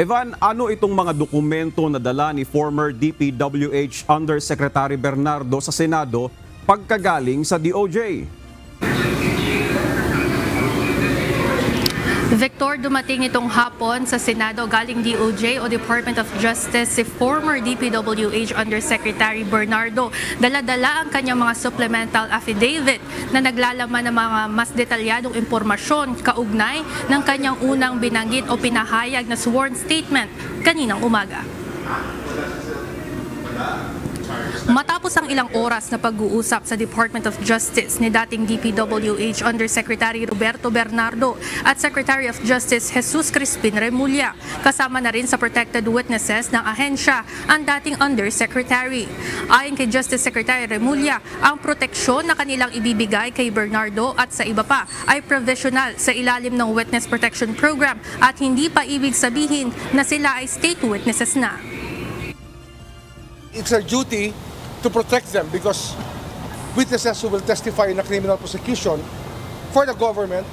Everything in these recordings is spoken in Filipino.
Evan, ano itong mga dokumento na dala ni former DPWH Undersecretary Bernardo sa Senado pagkagaling sa DOJ? Victor, dumating itong hapon sa Senado galing DOJ o Department of Justice si former DPWH Undersecretary Bernardo. Dala-dala ang kanyang mga supplemental affidavit na naglalaman ng mga mas detalyadong impormasyon kaugnay ng kanyang unang binanggit o pinahayag na sworn statement kaninang umaga. Matapos ang ilang oras na pag-uusap sa Department of Justice ni dating DPWH Undersecretary Roberto Bernardo at Secretary of Justice Jesus Crispin Remulla, kasama na rin sa protected witnesses ng ahensya ang dating Undersecretary. Ayon kay Justice Secretary Remulla, ang proteksyon na kanilang ibibigay kay Bernardo at sa iba pa ay provisional sa ilalim ng Witness Protection Program at hindi pa ibig sabihin na sila ay state witnesses na. It's our duty to protect them because witnesses who will testify in a criminal prosecution for the government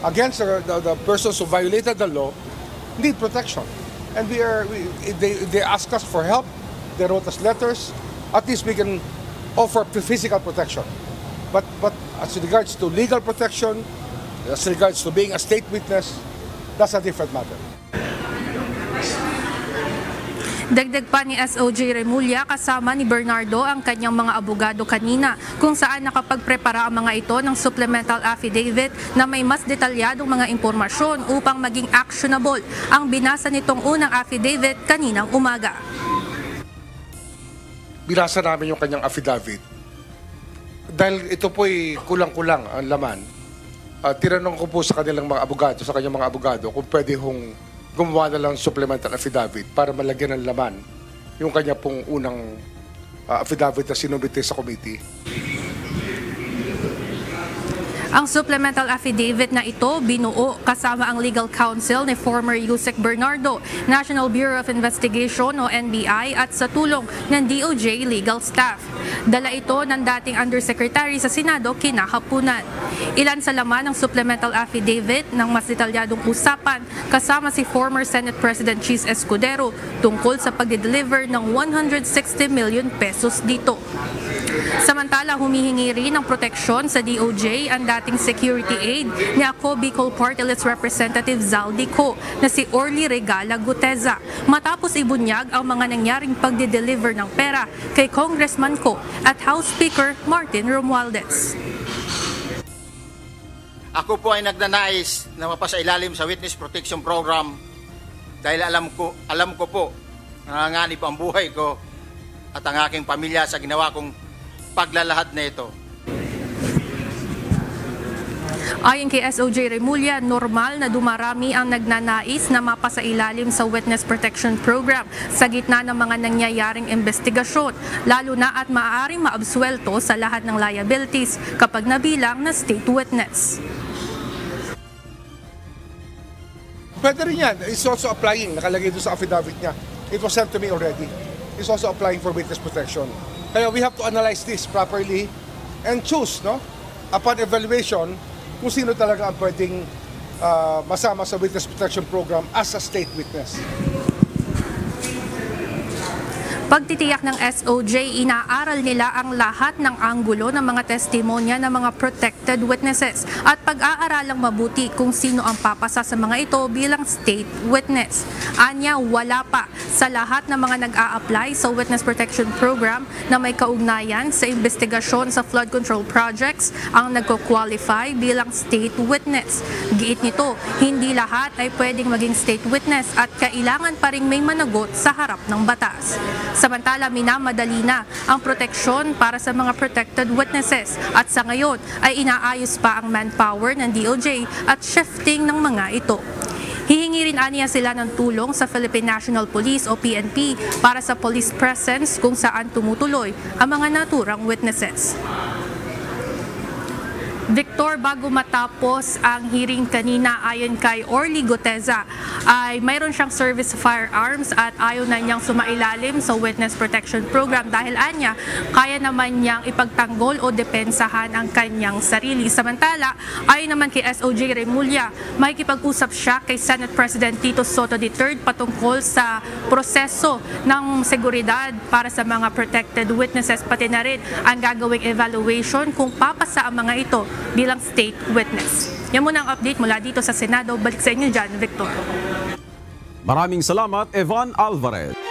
against the persons who violated the law need protection. And they ask us for help, they wrote us letters, at least we can offer physical protection. But as regards to legal protection, as regards to being a state witness, that's a different matter. Dagdag pa ni SOJ Remulla, kasama ni Bernardo ang kanyang mga abogado kanina kung saan nakapagprepara ang mga ito ng supplemental affidavit na may mas detalyadong mga impormasyon upang maging actionable ang binasa nitong unang affidavit kaninang umaga. Binasa namin yung kanyang affidavit. Dahil ito po'y kulang-kulang ang laman, tinanong ko po sa kanilang mga abogado, sa kanyang mga abogado, kung pwede hong gumawa na lang supplemental affidavit para malagyan ng laman yung kanya pong unang affidavit na sinubite sa committee. Ang supplemental affidavit na ito binuo kasama ang legal counsel ni former Yusek Bernardo, National Bureau of Investigation o NBI at sa tulong ng DOJ legal staff. Dala ito ng dating Undersecretary sa Senado kinahapunan. Ilan sa laman ng supplemental affidavit ng mas detalyadong usapan kasama si former Senate President Chis Escudero tungkol sa pagde-deliver ng 160 million pesos dito. Samantala, humihingi rin ng proteksyon sa DOJ ang dating security aide ni Ako Bicol Party List Representative Zaldico na si Orly Regala Guteza matapos ibunyag ang mga nangyaring pagde-deliver ng pera kay Congressman Ko at House Speaker Martin Romualdez. Ako po ay nagnanais na mapasailalim sa Witness Protection Program dahil alam ko po nanganganib ang buhay ko at ang aking pamilya sa ginawa kong paglalahad na ito. Ayon kay SOJ Remulla, normal na dumarami ang nagnanais na mapasailalim sa Witness Protection Program sa gitna ng mga nangyayaring investigasyon, lalo na at maaaring maabsuelto sa lahat ng liabilities kapag nabilang na state witness. Pwede rin yan. It's also applying. Nakalagay doon sa affidavit niya. It was sent to me already. It's also applying for witness protection. Kaya we have to analyze this properly and choose, no? Upon evaluation, kung sino talaga ang pwedeng masama sa Witness Protection Program as a state witness. Pagtitiyak ng SOJ, inaaral nila ang lahat ng anggulo ng mga testimonya ng mga protected witnesses at pag-aaralang mabuti kung sino ang papasa sa mga ito bilang state witness. Anya, wala pa sa lahat ng mga nag-a-apply sa Witness Protection Program na may kaugnayan sa investigasyon sa flood control projects ang nagko-qualify bilang state witness. Giit nito, hindi lahat ay pwedeng maging state witness at kailangan pa ring may managot sa harap ng batas. Samantala, minamadali na ang proteksyon para sa mga protected witnesses at sa ngayon ay inaayos pa ang manpower ng DOJ at shifting ng mga ito. Hihingi rin aniya sila ng tulong sa Philippine National Police o PNP para sa police presence kung saan tumutuloy ang mga naturang witnesses. Victor, bago matapos ang hearing kanina ayon kay Orly Guteza, ay mayroon siyang service firearms at ayaw na niyang sumailalim sa Witness Protection Program dahil anya, kaya naman niyang ipagtanggol o depensahan ang kanyang sarili. Samantala, ayon naman kay SOJ Remulla, makikipag-usap siya kay Senate President Tito Soto III patungkol sa proseso ng seguridad para sa mga protected witnesses, pati na rin ang gagawing evaluation kung papasa ang mga ito bilang state witness. Yan muna ang update mula dito sa Senado. Balik sa inyo dyan, Victor. Maraming salamat, Evan Alvarez.